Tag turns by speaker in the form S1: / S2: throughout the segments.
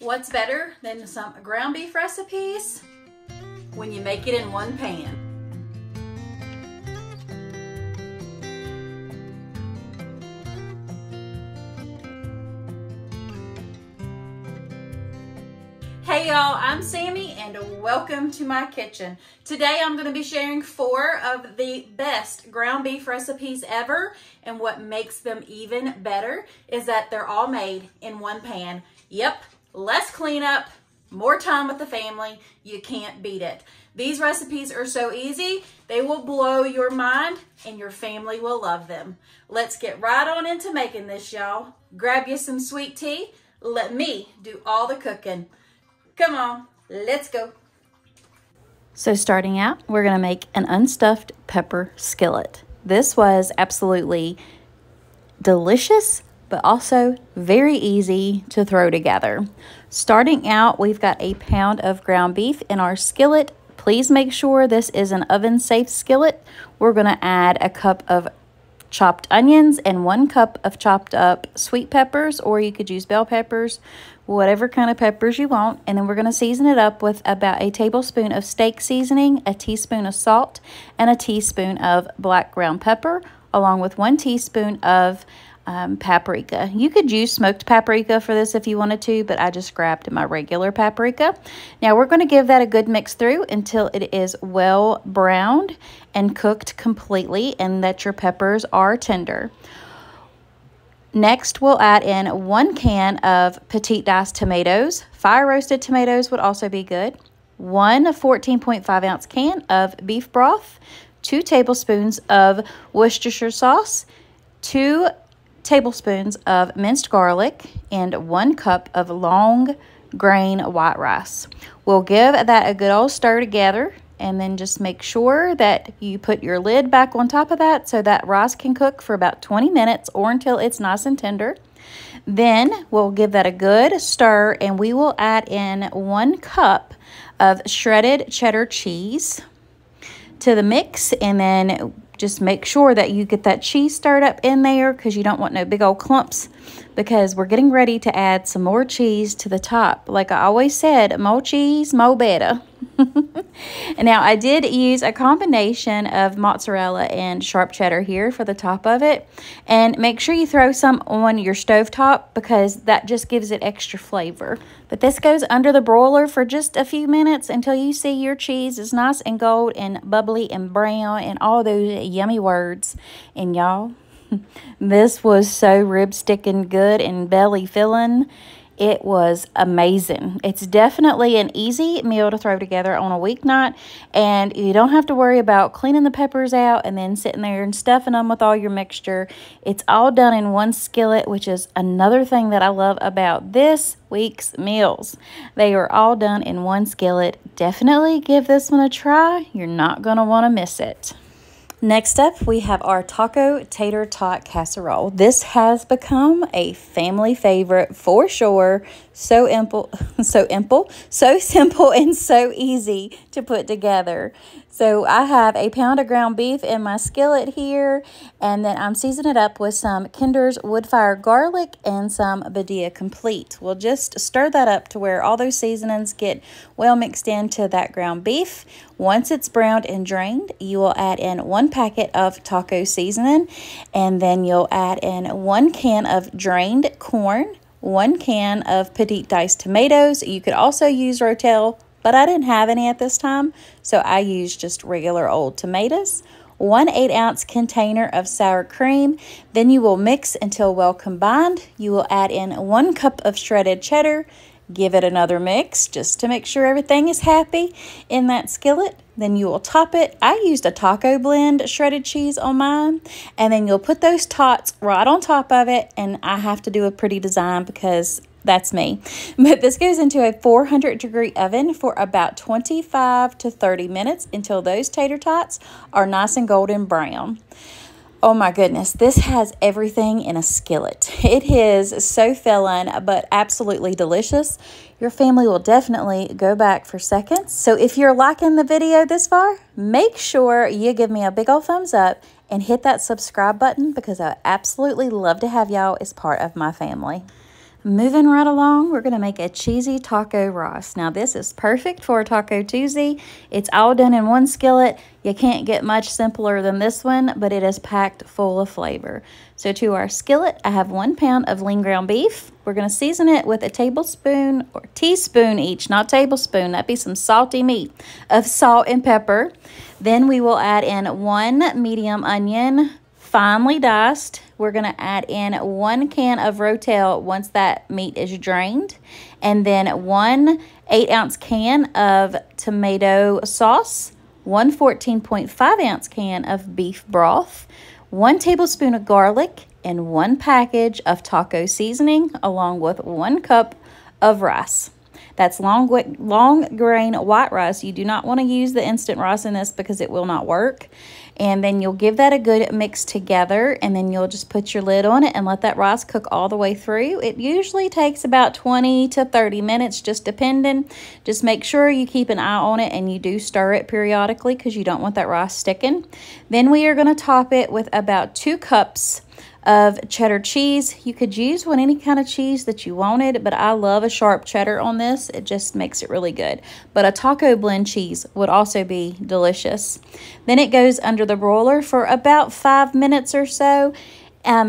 S1: What's better than some ground beef recipes when you make it in one pan? Hey y'all, I'm Sammy and welcome to my kitchen. Today I'm going to be sharing 4 of the best ground beef recipes ever, and what makes them even better is that they're all made in one pan. Yep, less cleanup, more time with the family. You can't beat it. These recipes are so easy, they will blow your mind and your family will love them. Let's get right on into making this, y'all. Grab you some sweet tea. Let me do all the cooking. Come on, let's go. So starting out, we're gonna make an unstuffed pepper skillet. This was absolutely delicious, but also very easy to throw together. Starting out, we've got a pound of ground beef in our skillet. Please make sure this is an oven-safe skillet. We're gonna add a cup of chopped onions and 1 cup of chopped up sweet peppers, or you could use bell peppers, whatever kind of peppers you want. And then we're going to season it up with about a tablespoon of steak seasoning, a teaspoon of salt, and a teaspoon of black ground pepper, along with 1 teaspoon of paprika. You could use smoked paprika for this if you wanted to, but I just grabbed my regular paprika. Now we're going to give that a good mix through until it is well browned and cooked completely and that your peppers are tender. Next, we'll add in 1 can of petite diced tomatoes. Fire roasted tomatoes would also be good. 1 14.5 ounce can of beef broth, 2 tablespoons of Worcestershire sauce, 2 tablespoons of minced garlic, and 1 cup of long grain white rice. We'll give that a good old stir together, and then just make sure that you put your lid back on top of that so that rice can cook for about 20 minutes or until it's nice and tender. Then we'll give that a good stir, and we will add in 1 cup of shredded cheddar cheese to the mix, and then just make sure that you get that cheese stirred up in there because you don't want no big old clumps, because we're getting ready to add some more cheese to the top. Like I always said, more cheese, more better. And now I did use a combination of mozzarella and sharp cheddar here for the top of it. And make sure you throw some on your stovetop because that just gives it extra flavor. But this goes under the broiler for just a few minutes until you see your cheese is nice and gold and bubbly and brown and all those yummy words. And y'all, this was so rib sticking good and belly filling. It was amazing. It's definitely an easy meal to throw together on a weeknight, and you don't have to worry about cleaning the peppers out and then sitting there and stuffing them with all your mixture. It's all done in one skillet, which is another thing that I love about this week's meals. They are all done in one skillet. Definitely give this one a try. You're not going to want to miss it. Next up, we have our taco tater tot casserole. This has become a family favorite for sure. So simple and so easy to put together. So I have a pound of ground beef in my skillet here, and then I'm seasoning it up with some Kinder's wood fire garlic and some Badia complete. We'll just stir that up to where all those seasonings get well mixed into that ground beef. Once it's browned and drained, you will add in 1 packet of taco seasoning, and then you'll add in 1 can of drained corn, 1 can of petite diced tomatoes. You could also use Rotel, but I didn't have any at this time, so I used just regular old tomatoes. 1 8-ounce container of sour cream. Then you will mix until well combined. You will add in 1 cup of shredded cheddar. Give it another mix just to make sure everything is happy in that skillet. Then you will top it. I used a taco blend shredded cheese on mine. And then you'll put those tots right on top of it. And I have to do a pretty design because that's me. But this goes into a 400-degree oven for about 25 to 30 minutes until those tater tots are nice and golden brown. Oh my goodness, this has everything in a skillet. It is so filling, but absolutely delicious. Your family will definitely go back for seconds. So if you're liking the video this far, make sure you give me a big old thumbs up and hit that subscribe button because I absolutely love to have y'all as part of my family. moving right along, we're going to make a cheesy taco rice. Now, this is perfect for a Taco Tuesday. It's all done in one skillet. You can't get much simpler than this one, but it is packed full of flavor. So to our skillet, I have 1 pound of lean ground beef. We're going to season it with a tablespoon or teaspoon each, not tablespoon. That'd be some salty meat of salt and pepper. Then we will add in 1 medium onion, finely diced. We're going to add in 1 can of Rotel once that meat is drained. And then 1 8-ounce can of tomato sauce, 1 14.5-ounce can of beef broth, 1 tablespoon of garlic, and 1 package of taco seasoning, along with 1 cup of rice. That's long grain white rice. You do not want to use the instant rice in this because it will not work. And then you'll give that a good mix together, and then you'll just put your lid on it and let that rice cook all the way through. It usually takes about 20 to 30 minutes, just depending. Just make sure you keep an eye on it and you do stir it periodically because you don't want that rice sticking. Then we are going to top it with about 2 cups of cheddar cheese. You could use any kind of cheese that you wanted, but I love a sharp cheddar on this. It just makes it really good. But a taco blend cheese would also be delicious. Then it goes under the broiler for about 5 minutes or so,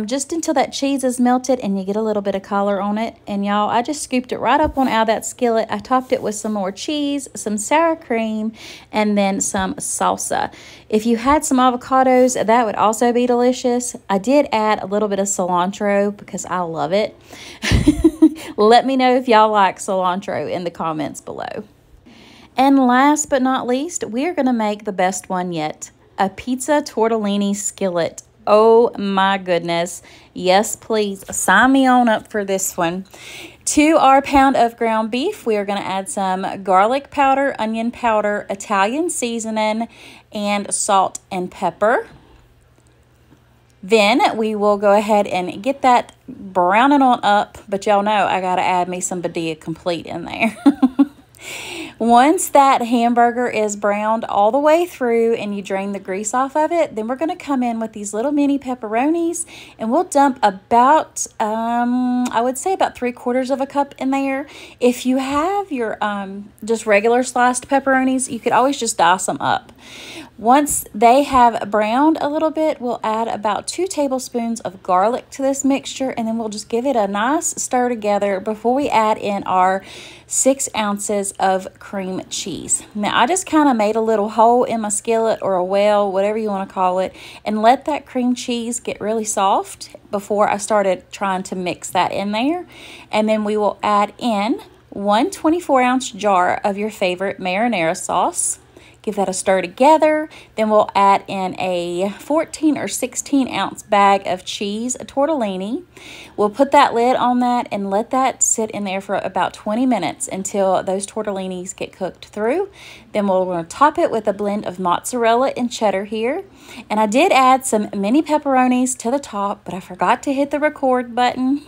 S1: just until that cheese is melted and you get a little bit of color on it. And y'all, I just scooped it right up on out of that skillet. I topped it with some more cheese, some sour cream, and then some salsa. If you had some avocados, that would also be delicious. I did add a little bit of cilantro because I love it. Let me know if y'all like cilantro in the comments below. And last but not least, we are going to make the best one yet, a pizza tortellini skillet. Oh my goodness. Yes, please sign me on up for this one. To our pound of ground beef, we are going to add some garlic powder, onion powder, Italian seasoning, and salt and pepper. Then we will go ahead and get that browning on up, but y'all know I got to add me some Badia complete in there. Once that hamburger is browned all the way through and you drain the grease off of it, then we're going to come in with these little mini pepperonis, and we'll dump about, I would say about 3/4 of a cup in there. If you have your just regular sliced pepperonis, you could always just dice them up. Once they have browned a little bit, we'll add about 2 tablespoons of garlic to this mixture, and then we'll just give it a nice stir together before we add in our 6 ounces of cream cheese. Now, I just kind of made a little hole in my skillet or a well, whatever you want to call it, and let that cream cheese get really soft before I started trying to mix that in there. And then we will add in 1 24-ounce jar of your favorite marinara sauce. Give that a stir together. Then we'll add in a 14 or 16-ounce bag of cheese, a tortellini. We'll put that lid on that and let that sit in there for about 20 minutes until those tortellinis get cooked through. Then we're going to top it with a blend of mozzarella and cheddar here. And I did add some mini pepperonis to the top, but I forgot to hit the record button.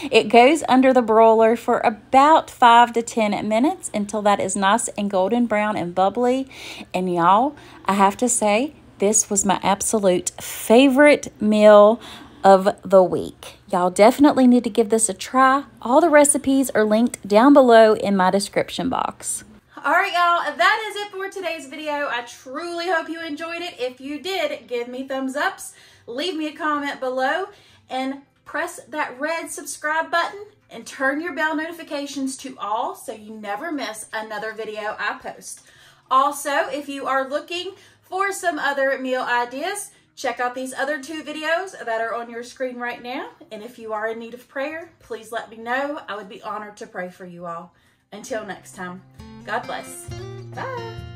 S1: It goes under the broiler for about 5 to 10 minutes until that is nice and golden brown and bubbly. And y'all, I have to say, this was my absolute favorite meal of the week. Y'all definitely need to give this a try. All the recipes are linked down below in my description box. All right, y'all, that is it for today's video. I truly hope you enjoyed it. If you did, give me thumbs ups, leave me a comment below, and press that red subscribe button and turn your bell notifications to all so you never miss another video I post. Also, if you are looking for some other meal ideas, check out these other 2 videos that are on your screen right now. And if you are in need of prayer, please let me know. I would be honored to pray for you all. Until next time, God bless. Bye.